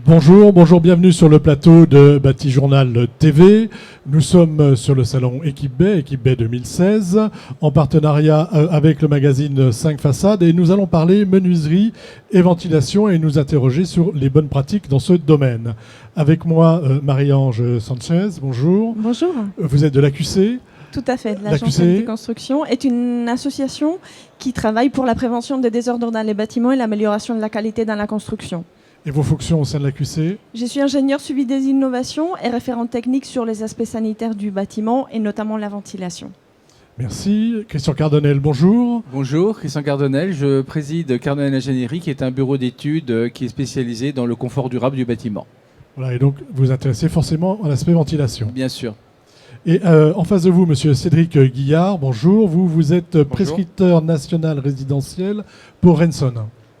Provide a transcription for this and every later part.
Bonjour, bienvenue sur le plateau de Bâti Journal TV. Nous sommes sur le salon Équipe B 2016, en partenariat avec le magazine 5 Façades, et nous allons parler menuiserie et ventilation et nous interroger sur les bonnes pratiques dans ce domaine. Avec moi, Marie-Ange Sanchez, bonjour. Bonjour. Vous êtes de l'AQC ? Tout à fait, l'Agence de construction est une association qui travaille pour la prévention des désordres dans les bâtiments et l'amélioration de la qualité dans la construction. Et vos fonctions au sein de l'AQC ? Je suis ingénieur suivi des innovations et référente technique sur les aspects sanitaires du bâtiment et notamment la ventilation. Merci. Christian Cardonnel, bonjour. Bonjour, Christian Cardonnel. Je préside Cardonnel Ingénierie, qui est un bureau d'études qui est spécialisé dans le confort durable du bâtiment. Voilà, et donc vous vous intéressez forcément à l'aspect ventilation. Bien sûr. Et en face de vous, monsieur Cédric Guillard, bonjour. Vous êtes prescripteur national résidentiel pour Renson.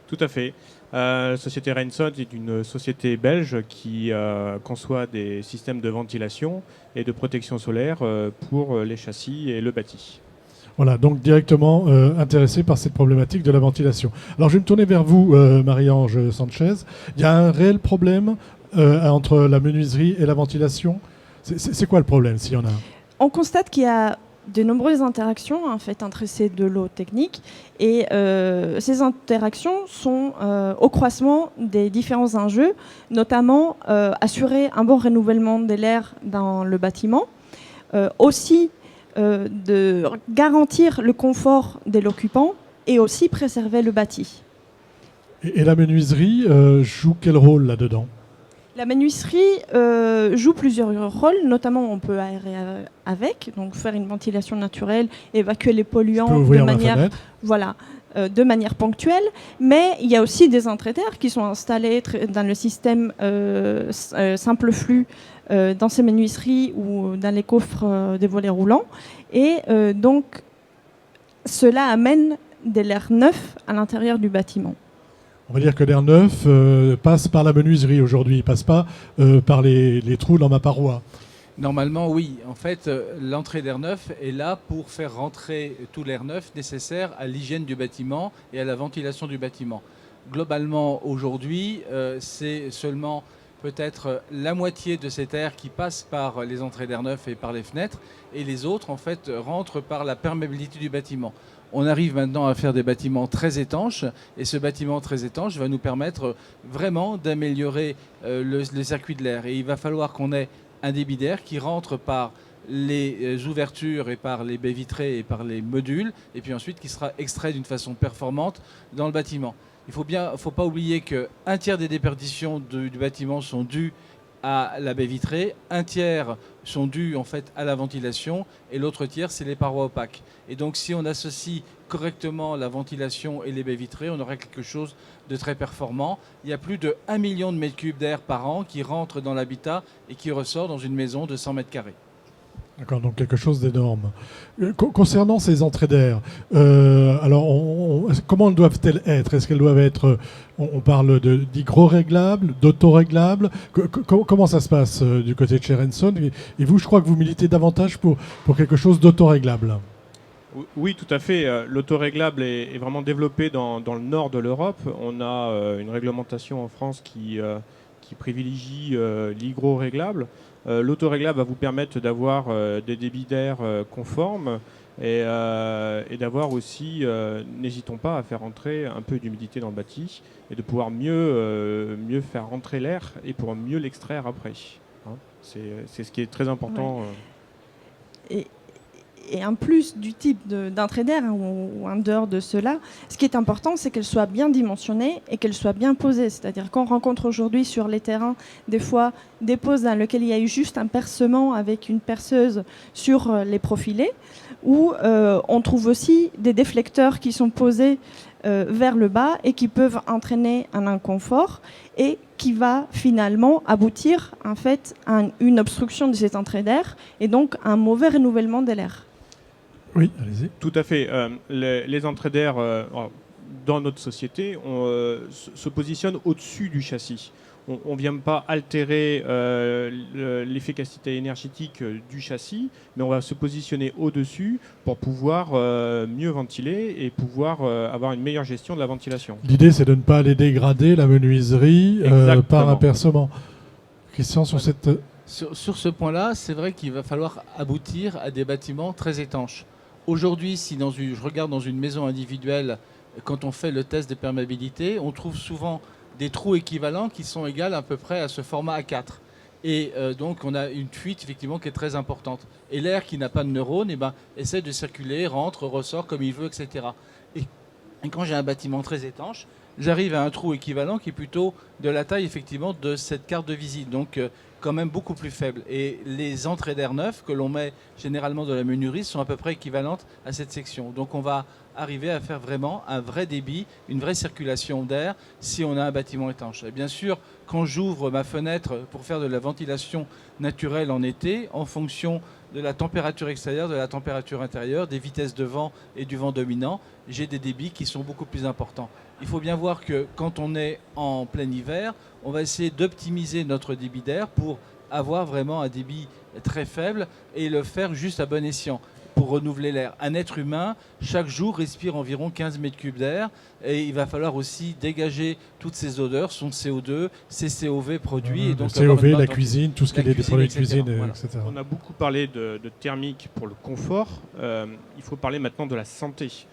Tout à fait. La société Renson est une société belge qui conçoit des systèmes de ventilation et de protection solaire pour les châssis et le bâti. Voilà, donc directement intéressé par cette problématique de la ventilation. Alors je vais me tourner vers vous, Marie-Ange Sanchez. Il y a un réel problème entre la menuiserie et la ventilation. C'est quoi le problème, s'il y en a ? On constate qu'il y a de nombreuses interactions en fait, entre ces deux lots techniques et ces interactions sont au croisement des différents enjeux, notamment assurer un bon renouvellement de l'air dans le bâtiment, aussi de garantir le confort de l'occupant et aussi préserver le bâti. Et la menuiserie joue quel rôle là-dedans ? La menuiserie joue plusieurs rôles, notamment on peut aérer avec, donc faire une ventilation naturelle, évacuer les polluants de manière ponctuelle, mais il y a aussi des entrées d'air qui sont installées dans le système simple flux dans ces menuiseries ou dans les coffres des volets roulants, et donc cela amène de l'air neuf à l'intérieur du bâtiment. On va dire que l'air neuf passe par la menuiserie aujourd'hui, il ne passe pas par les trous dans ma paroi. Normalement, oui. En fait, l'entrée d'air neuf est là pour faire rentrer tout l'air neuf nécessaire à l'hygiène du bâtiment et à la ventilation du bâtiment. Globalement, aujourd'hui, c'est seulement peut-être la moitié de cet air qui passe par les entrées d'air neuf et par les fenêtres, et les autres, en fait, rentrent par la perméabilité du bâtiment. On arrive maintenant à faire des bâtiments très étanches, et ce bâtiment très étanche va nous permettre vraiment d'améliorer le circuit de l'air. Et il va falloir qu'on ait un débit d'air qui rentre par les ouvertures et par les baies vitrées et par les modules, et puis ensuite qui sera extrait d'une façon performante dans le bâtiment. Il ne faut pas oublier qu'un tiers des déperditions du bâtiment sont dues à la baie vitrée, un tiers sont dus en fait à la ventilation et l'autre tiers c'est les parois opaques. Et donc si on associe correctement la ventilation et les baies vitrées, on aura quelque chose de très performant. Il y a plus de 1 million de mètres cubes d'air par an qui rentrent dans l'habitat et qui ressort dans une maison de 100 mètres carrés. D'accord, donc quelque chose d'énorme. Concernant ces entrées d'air, comment doivent-elles être ? Est-ce qu'elles doivent être, on parle d'hygro-réglables, d'auto-réglables ? Comment ça se passe du côté de chez Renson ? Et vous, je crois que vous militez davantage pour quelque chose d'auto-réglable. Oui, tout à fait. L'autoréglable est vraiment développé dans le nord de l'Europe. On a une réglementation en France qui privilégie l'hygro-réglable. L'autoréglable va vous permettre d'avoir des débits d'air conformes et d'avoir aussi, n'hésitons pas à faire entrer un peu d'humidité dans le bâti et de pouvoir mieux faire rentrer l'air et pour mieux l'extraire après. Hein, c'est ce qui est très important. Ouais. Et en plus du type d'entrée d'air ou en dehors de cela, ce qui est important, c'est qu'elle soit bien dimensionnée et qu'elle soit bien posée. C'est-à-dire qu'on rencontre aujourd'hui sur les terrains des fois des poses dans lesquelles il y a eu juste un percement avec une perceuse sur les profilés, où on trouve aussi des déflecteurs qui sont posés vers le bas et qui peuvent entraîner un inconfort et qui va finalement aboutir en fait à une obstruction de cette entrée d'air et donc à un mauvais renouvellement de l'air. Oui, allez-y. Tout à fait. Les entrées d'air dans notre société se positionnent au-dessus du châssis. on ne vient pas altérer l'efficacité énergétique du châssis, mais on va se positionner au-dessus pour pouvoir mieux ventiler et pouvoir avoir une meilleure gestion de la ventilation. L'idée, c'est de ne pas aller dégrader la menuiserie par un percement. Christian, sur cette... Sur ce point-là, c'est vrai qu'il va falloir aboutir à des bâtiments très étanches. Aujourd'hui, si je regarde dans une maison individuelle, quand on fait le test de perméabilité, on trouve souvent des trous équivalents qui sont égaux à peu près à ce format A4. Et donc, on a une fuite effectivement qui est très importante. Et l'air qui n'a pas de neurones essaie de circuler, rentre, ressort comme il veut, etc. Et quand j'ai un bâtiment très étanche, j'arrive à un trou équivalent qui est plutôt de la taille effectivement de cette carte de visite. Donc, quand même beaucoup plus faible. Et les entrées d'air neufs que l'on met généralement de la menuiserie sont à peu près équivalentes à cette section. Donc on va arriver à faire vraiment un vrai débit, une vraie circulation d'air si on a un bâtiment étanche. Et bien sûr, quand j'ouvre ma fenêtre pour faire de la ventilation naturelle en été, en fonction de la température extérieure, de la température intérieure, des vitesses de vent et du vent dominant, j'ai des débits qui sont beaucoup plus importants. Il faut bien voir que quand on est en plein hiver, on va essayer d'optimiser notre débit d'air pour avoir vraiment un débit très faible et le faire juste à bon escient pour renouveler l'air. Un être humain, chaque jour, respire environ 15 mètres cubes d'air et il va falloir aussi dégager toutes ces odeurs, son CO2, ses COV produits. Et donc le COV, la cuisine, tout ce qui est des produits de cuisine, voilà. etc. On a beaucoup parlé de thermique pour le confort. Il faut parler maintenant de la santé.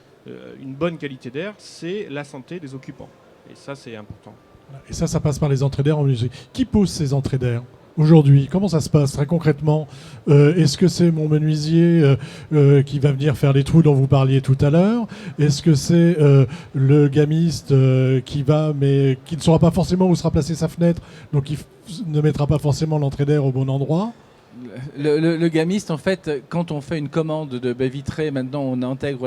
Une bonne qualité d'air, c'est la santé des occupants. Et ça, c'est important. Et ça passe par les entrées d'air en menuiserie. Qui pose ces entrées d'air aujourd'hui? Comment ça se passe très concrètement? Est-ce que c'est mon menuisier qui va venir faire les trous dont vous parliez tout à l'heure? Est-ce que c'est le gamiste qui va, mais qui ne saura pas forcément où sera placée sa fenêtre, donc il ne mettra pas forcément l'entrée d'air au bon endroit? Le gamiste, en fait, quand on fait une commande de baie vitrée, maintenant on intègre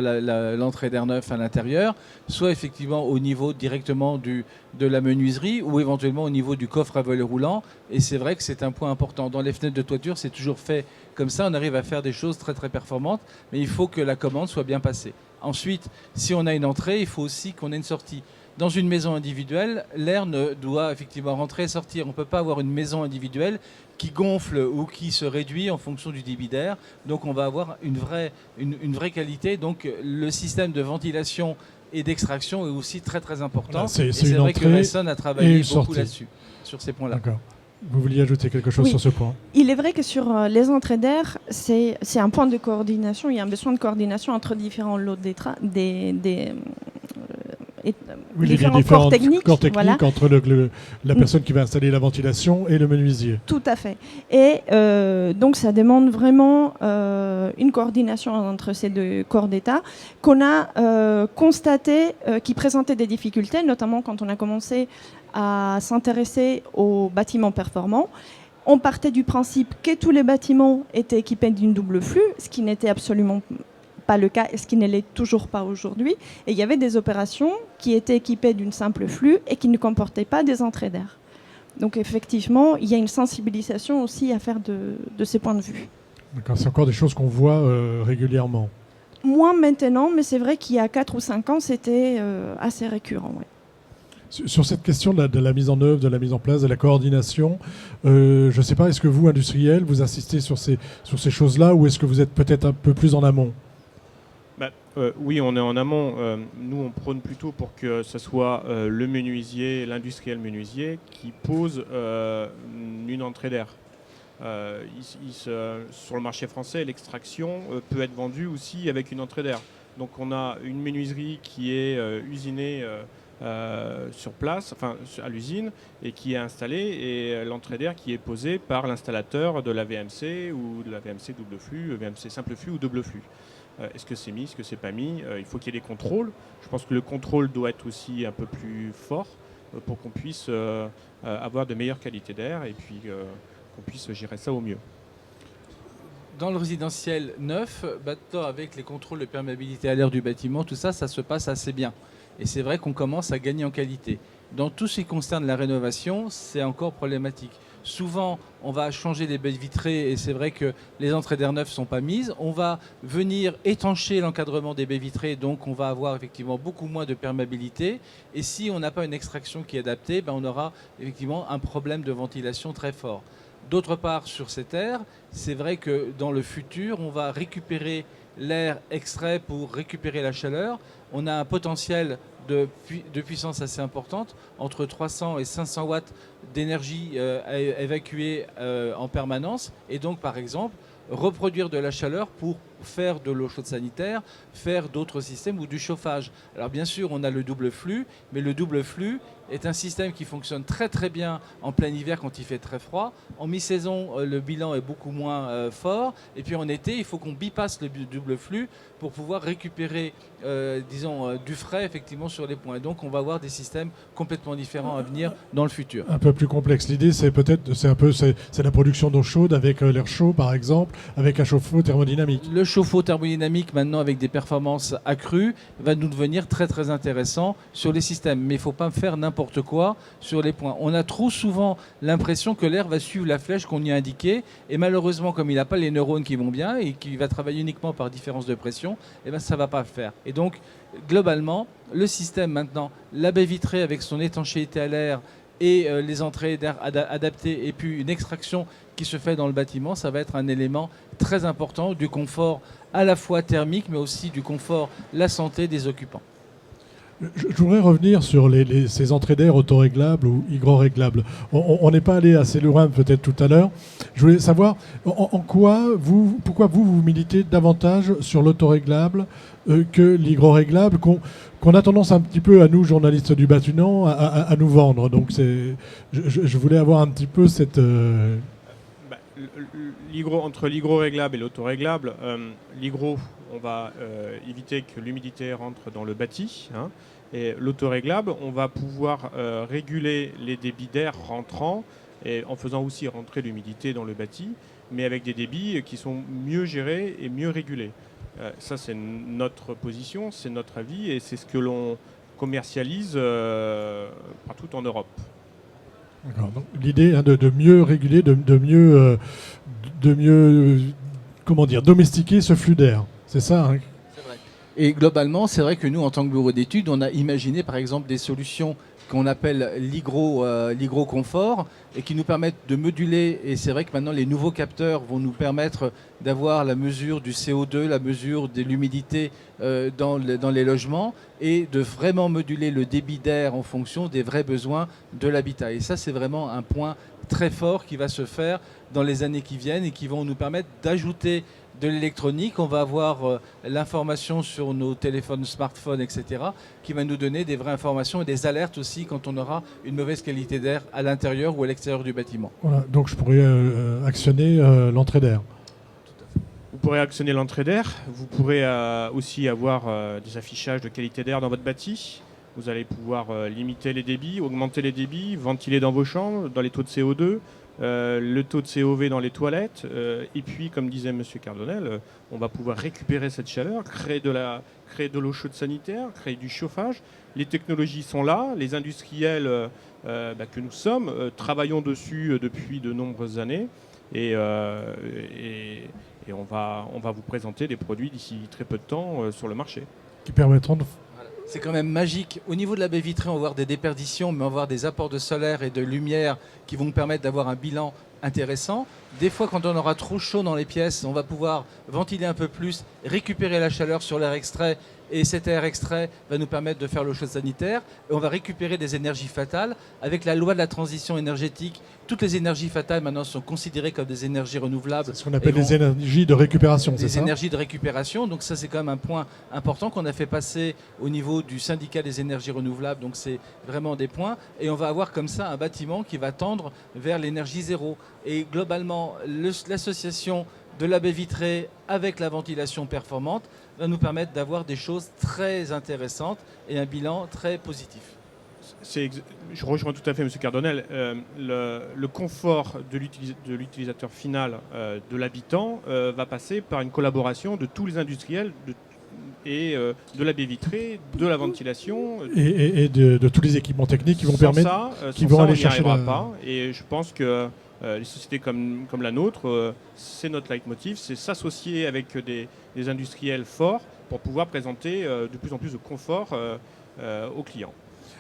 l'entrée d'air neuf à l'intérieur, soit effectivement au niveau directement de la menuiserie ou éventuellement au niveau du coffre à volet roulant. Et c'est vrai que c'est un point important. Dans les fenêtres de toiture, c'est toujours fait comme ça. On arrive à faire des choses très très performantes, mais il faut que la commande soit bien passée. Ensuite, si on a une entrée, il faut aussi qu'on ait une sortie. Dans une maison individuelle, l'air doit effectivement rentrer et sortir. On ne peut pas avoir une maison individuelle qui gonfle ou qui se réduit en fonction du débit d'air. Donc on va avoir une vraie qualité. Donc le système de ventilation et d'extraction est aussi très très important. Voilà, c'est vrai que Rayson a travaillé beaucoup là-dessus, sur ces points-là. D'accord. Vous vouliez ajouter quelque chose sur ce point? Il est vrai que sur les entrées d'air, c'est un point de coordination. Il y a un besoin de coordination entre différents lots différents corps techniques voilà. Entre la personne qui va installer la ventilation et le menuisier. Tout à fait. Et donc ça demande vraiment une coordination entre ces deux corps d'État qu'on a constaté qui présentaient des difficultés, notamment quand on a commencé à s'intéresser aux bâtiments performants. On partait du principe que tous les bâtiments étaient équipés d'une double flux, ce qui n'était absolument pas le cas et ce qui ne l'est toujours pas aujourd'hui. Et il y avait des opérations qui étaient équipées d'une simple flux et qui ne comportaient pas des entrées d'air. Donc effectivement, il y a une sensibilisation aussi à faire de ces points de vue. D'accord, c'est encore des choses qu'on voit régulièrement. Moins maintenant, mais c'est vrai qu'il y a 4 ou 5 ans, c'était assez récurrent. Ouais. Sur cette question de la mise en œuvre, de la mise en place, de la coordination, je ne sais pas, est-ce que vous, industriels, vous assistez sur ces choses-là ou est-ce que vous êtes peut-être un peu plus en amont? Oui, on est en amont. Nous, on prône plutôt pour que ce soit le menuisier, l'industriel menuisier, qui pose une entrée d'air. Sur le marché français, l'extraction peut être vendue aussi avec une entrée d'air. Donc on a une menuiserie qui est usinée sur place, enfin à l'usine, et qui est installée, et l'entrée d'air qui est posée par l'installateur de la VMC ou de la VMC double flux, VMC simple flux ou double flux. Est-ce que c'est mis, est-ce que c'est pas mis? Il faut qu'il y ait des contrôles. Je pense que le contrôle doit être aussi un peu plus fort pour qu'on puisse avoir de meilleures qualités d'air et puis qu'on puisse gérer ça au mieux. Dans le résidentiel neuf, avec les contrôles de perméabilité à l'air du bâtiment, tout ça, ça se passe assez bien. Et c'est vrai qu'on commence à gagner en qualité. Dans tout ce qui concerne la rénovation, c'est encore problématique. Souvent, on va changer les baies vitrées et c'est vrai que les entrées d'air neuf ne sont pas mises. On va venir étancher l'encadrement des baies vitrées, donc on va avoir effectivement beaucoup moins de perméabilité. Et si on n'a pas une extraction qui est adaptée, on aura effectivement un problème de ventilation très fort. D'autre part, sur cet air, c'est vrai que dans le futur, on va récupérer l'air extrait pour récupérer la chaleur. On a un potentiel de puissance assez importante, entre 300 et 500 watts d'énergie à évacuer en permanence. Et donc, par exemple, reproduire de la chaleur pour faire de l'eau chaude sanitaire, faire d'autres systèmes ou du chauffage. Alors bien sûr, on a le double flux, mais le double flux est un système qui fonctionne très très bien en plein hiver quand il fait très froid. En mi-saison, le bilan est beaucoup moins fort. Et puis en été, il faut qu'on bypasse le double flux pour pouvoir récupérer, du frais effectivement sur les points. Et donc on va avoir des systèmes complètement différents à venir dans le futur. Un peu plus complexe. L'idée, c'est la production d'eau chaude avec l'air chaud, par exemple, avec un chauffe-eau thermodynamique. Le chauffe-eau thermodynamique, maintenant avec des performances accrues, va nous devenir très très intéressant sur les systèmes. Mais il ne faut pas faire n'importe quoi sur les points. On a trop souvent l'impression que l'air va suivre la flèche qu'on y a indiquée. Et malheureusement, comme il n'a pas les neurones qui vont bien et qu'il va travailler uniquement par différence de pression, ça ne va pas le faire. Et donc, globalement, le système maintenant, la baie vitrée avec son étanchéité à l'air et les entrées d'air adaptées et puis une extraction qui se fait dans le bâtiment, ça va être un élément très important du confort à la fois thermique mais aussi du confort, la santé des occupants. Je voudrais revenir sur ces entrées d'air autoréglables ou hygroréglables. On n'est pas allé assez loin peut-être tout à l'heure. Je voulais savoir pourquoi vous militez davantage sur l'autoréglable que l'hygroréglable qu'on a tendance un petit peu à nous, journalistes du bâtiment, à nous vendre. Donc je voulais avoir un petit peu cette... Entre l'hygroréglable et l'autoréglable, l'hygro, on va éviter que l'humidité rentre dans le bâti. Et l'autoréglable, on va pouvoir réguler les débits d'air rentrants et en faisant aussi rentrer l'humidité dans le bâti, mais avec des débits qui sont mieux gérés et mieux régulés. Ça, c'est notre position, c'est notre avis et c'est ce que l'on commercialise partout en Europe. Donc, l'idée de mieux réguler, de mieux domestiquer ce flux d'air. C'est ça, hein? C'est vrai. Et globalement, c'est vrai que nous, en tant que bureau d'études, on a imaginé par exemple des solutions qu'on appelle l'hygroconfort et qui nous permettent de moduler. Et c'est vrai que maintenant, les nouveaux capteurs vont nous permettre d'avoir la mesure du CO2, la mesure de l'humidité dans les logements et de vraiment moduler le débit d'air en fonction des vrais besoins de l'habitat. Et ça, c'est vraiment un point très fort qui va se faire dans les années qui viennent et qui vont nous permettre d'ajouter de l'électronique. On va avoir l'information sur nos téléphones, smartphones, etc., qui va nous donner des vraies informations et des alertes aussi quand on aura une mauvaise qualité d'air à l'intérieur ou à l'extérieur du bâtiment. Voilà, donc je pourrais actionner l'entrée d'air. Vous pourrez actionner l'entrée d'air. Vous pourrez aussi avoir des affichages de qualité d'air dans votre bâti. Vous allez pouvoir limiter les débits, augmenter les débits, ventiler dans vos chambres, dans les taux de CO2. Le taux de COV dans les toilettes, et puis, comme disait M. Cardonnel, on va pouvoir récupérer cette chaleur, créer de l'eau chaude sanitaire, créer du chauffage. Les technologies sont là, les industriels que nous sommes travaillons dessus depuis de nombreuses années, et on va vous présenter des produits d'ici très peu de temps sur le marché. Qui permettront de... C'est quand même magique. Au niveau de la baie vitrée, on va avoir des déperditions, mais on va avoir des apports de solaire et de lumière qui vont nous permettre d'avoir un bilan intéressant. Des fois, quand on aura trop chaud dans les pièces, on va pouvoir ventiler un peu plus, récupérer la chaleur sur l'air extrait, et cet air extrait va nous permettre de faire l'eau chaude sanitaire. Et on va récupérer des énergies fatales. Avec la loi de la transition énergétique, toutes les énergies fatales maintenant sont considérées comme des énergies renouvelables. C'est ce qu'on appelle les énergies de récupération, c'est ça ? Les énergies de récupération. Donc ça, c'est quand même un point important qu'on a fait passer au niveau du syndicat des énergies renouvelables. Donc c'est vraiment des points. Et on va avoir comme ça un bâtiment qui va tendre vers l'énergie zéro. Et globalement, l'association de la baie vitrée avec la ventilation performante va nous permettre d'avoir des choses très intéressantes et un bilan très positif. Je rejoins tout à fait M. Cardonnel. Le confort de l'utilisateur final, de l'habitant, va passer par une collaboration de tous les industriels et de la baie vitrée, de la ventilation. Et de tous les équipements techniques qui vont permettre, qui vont aller chercher on n'y arrivera pas. Et je pense que les sociétés comme la nôtre, c'est notre leitmotiv, c'est s'associer avec des industriels forts pour pouvoir présenter de plus en plus de confort aux clients.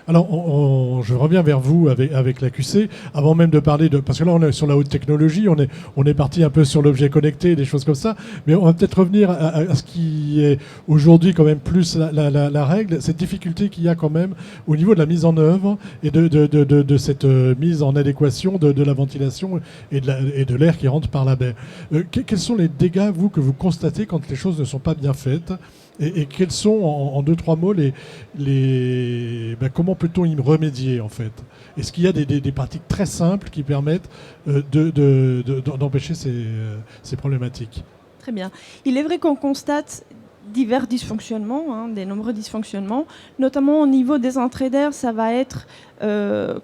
Alors, je reviens vers vous avec l'AQC, avant même de parler de... Parce que là, on est sur la haute technologie, on est parti un peu sur l'objet connecté, des choses comme ça, mais on va peut-être revenir à ce qui est aujourd'hui quand même plus la règle, cette difficulté qu'il y a quand même au niveau de la mise en œuvre et de cette mise en adéquation de la ventilation et de l'air qui rentre par la baie. Quels sont les dégâts, vous, que vous constatez quand les choses ne sont pas bien faites ? Et quels sont, en 2-3 mots, comment peut-on y remédier, en fait ? Est-ce qu'il y a des pratiques très simples qui permettent d'empêcher ces problématiques ? Très bien. Il est vrai qu'on constate divers dysfonctionnements, des nombreux dysfonctionnements, notamment au niveau des entrées d'air. Ça va être,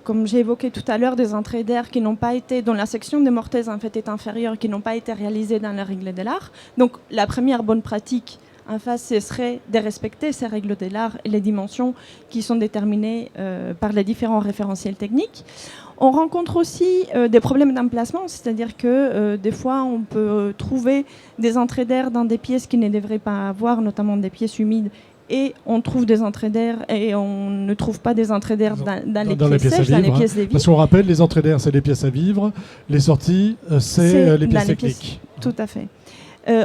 comme j'ai évoqué tout à l'heure, des entrées d'air qui n'ont pas été, dont la section des mortaises en fait est inférieure, qui n'ont pas été réalisées dans la règle de l'art. Donc la première bonne pratique en face, ce serait de respecter ces règles de l'art et les dimensions qui sont déterminées par les différents référentiels techniques. On rencontre aussi des problèmes d'emplacement, c'est-à-dire que des fois, on peut trouver des entrées d'air dans des pièces qui ne devraient pas avoir, notamment des pièces humides, et on trouve des entrées d'air et on ne trouve pas des entrées d'air dans les pièces sèches, dans les pièces des vitres. Parce qu'on rappelle, les entrées d'air, c'est les pièces à vivre, les sorties, c'est les pièces techniques. Tout à fait.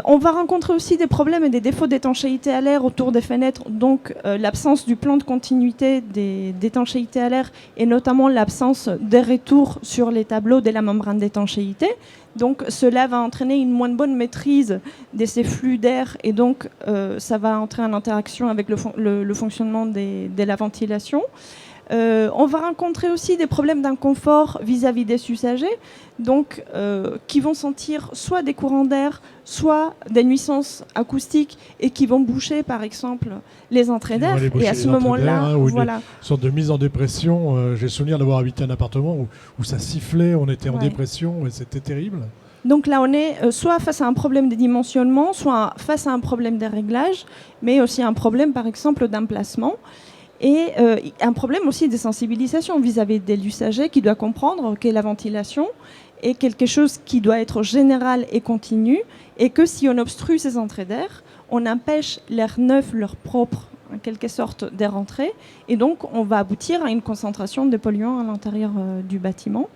On va rencontrer aussi des problèmes et des défauts d'étanchéité à l'air autour des fenêtres, donc l'absence du plan de continuité d'étanchéité à l'air et notamment l'absence des retours sur les tableaux de la membrane d'étanchéité. Donc cela va entraîner une moins bonne maîtrise de ces flux d'air et donc ça va entrer en interaction avec le fonctionnement de la ventilation. On va rencontrer aussi des problèmes d'inconfort vis-à-vis des usagers, donc qui vont sentir soit des courants d'air, soit des nuisances acoustiques et qui vont boucher par exemple les entrées d'air. Et à ce moment-là, voilà. Une sorte de mise en dépression. J'ai le souvenir d'avoir habité un appartement où ça sifflait, on était en dépression et c'était terrible. Donc là, on est soit face à un problème de dimensionnement, soit face à un problème de réglage, mais aussi un problème par exemple d'emplacement. Et un problème aussi de sensibilisation vis-à-vis de l'usager qui doit comprendre que la ventilation est quelque chose qui doit être général et continu et que si on obstrue ces entrées d'air, on empêche l'air neuf, l'air propre, en quelque sorte, de rentrer. Et donc, on va aboutir à une concentration de polluants à l'intérieur du bâtiment.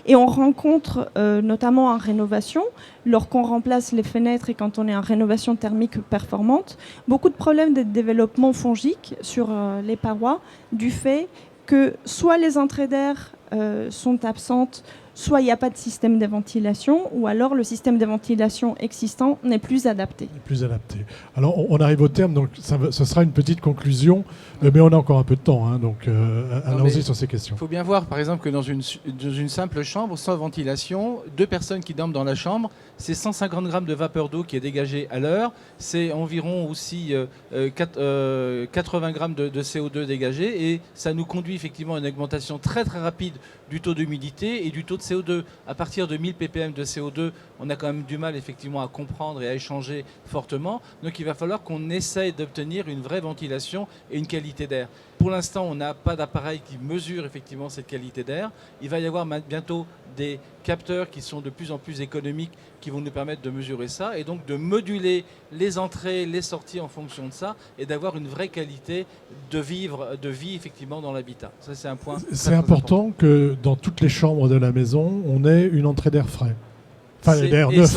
Et on rencontre, notamment en rénovation, lorsqu'on remplace les fenêtres et quand on est en rénovation thermique performante, beaucoup de problèmes de développement fongique sur les parois du fait que soit les entrées d'air sont absentes, soit il n'y a pas de système de ventilation, ou alors le système de ventilation existant n'est plus adapté. Alors, on arrive au terme, donc ce sera une petite conclusion, mais on a encore un peu de temps, donc allons-y sur ces questions. Il faut bien voir, par exemple, que dans une simple chambre, sans ventilation, 2 personnes qui dorment dans la chambre, c'est 150 grammes de vapeur d'eau qui est dégagée à l'heure, c'est environ aussi 80 grammes de CO2 dégagés, et ça nous conduit effectivement à une augmentation très très rapide du taux d'humidité et du taux de CO2. À partir de 1000 ppm de CO2, on a quand même du mal effectivement à comprendre et à échanger fortement. Donc il va falloir qu'on essaye d'obtenir une vraie ventilation et une qualité d'air. Pour l'instant, on n'a pas d'appareil qui mesure effectivement cette qualité d'air. Il va y avoir bientôt des capteurs qui sont de plus en plus économiques qui vont nous permettre de mesurer ça et donc de moduler les entrées, les sorties en fonction de ça et d'avoir une vraie qualité de vie effectivement dans l'habitat. Ça, c'est un point. C'est important que dans toutes les chambres de la maison, on ait une entrée d'air frais. Enfin, d'air neuf.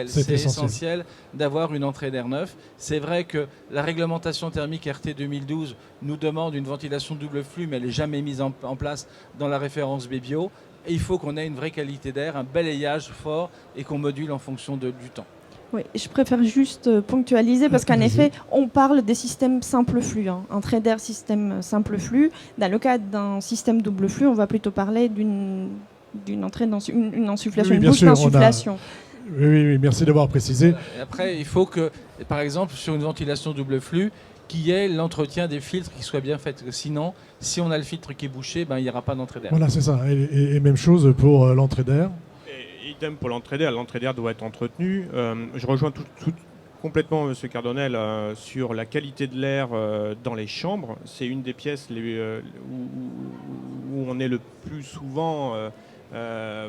C'est essentiel d'avoir une entrée d'air neuf. C'est vrai que la réglementation thermique RT 2012 nous demande une ventilation double flux, mais elle n'est jamais mise en place dans la référence BBio. Et il faut qu'on ait une vraie qualité d'air, un balayage fort et qu'on module en fonction du temps. Oui, je préfère juste ponctualiser parce qu'en effet, on parle des systèmes simple flux. Entrée d'air, système simple flux. Dans le cas d'un système double flux, on va plutôt parler d'une entrée dans une insufflation, une bouche d'insufflation. Oui, merci d'avoir précisé. Et après, il faut que, par exemple, sur une ventilation double flux, qu'il y ait l'entretien des filtres qui soit bien fait. Sinon, si on a le filtre qui est bouché, il n'y aura pas d'entrée d'air. Voilà, c'est ça. Et même chose pour l'entrée d'air. Et idem pour l'entrée d'air. L'entrée d'air doit être entretenue. Je rejoins complètement, Monsieur Cardonnel, sur la qualité de l'air dans les chambres. C'est une des pièces où on est le plus souvent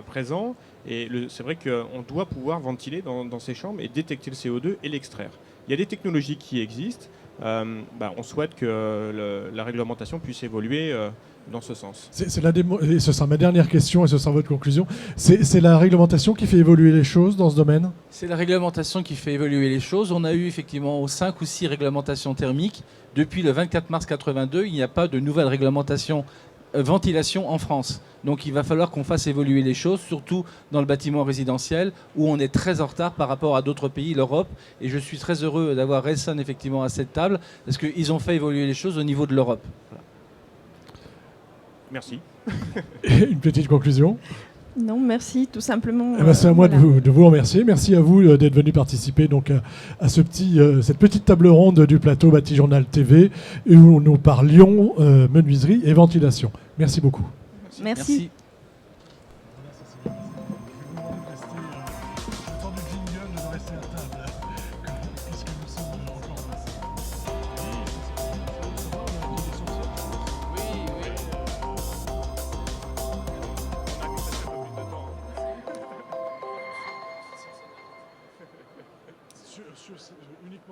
présent. Et c'est vrai qu'on doit pouvoir ventiler dans ces chambres et détecter le CO2 et l'extraire. Il y a des technologies qui existent. On souhaite que la réglementation puisse évoluer dans ce sens. Et ce sera ma dernière question et ce sera votre conclusion. C'est la réglementation qui fait évoluer les choses dans ce domaine ? C'est la réglementation qui fait évoluer les choses. On a eu effectivement 5 ou 6 réglementations thermiques. Depuis le 24 mars 82, il n'y a pas de nouvelle réglementation ventilation en France. Donc il va falloir qu'on fasse évoluer les choses, surtout dans le bâtiment résidentiel, où on est très en retard par rapport à d'autres pays, l'Europe. Et je suis très heureux d'avoir Relson effectivement à cette table, parce qu'ils ont fait évoluer les choses au niveau de l'Europe. Voilà. Merci. Une petite conclusion ? Non, merci, tout simplement. C'est à moi de vous remercier. Merci à vous d'être venu participer donc à cette petite table ronde du plateau Batijournal TV où nous parlions menuiserie et ventilation. Merci beaucoup. Merci. Uniquement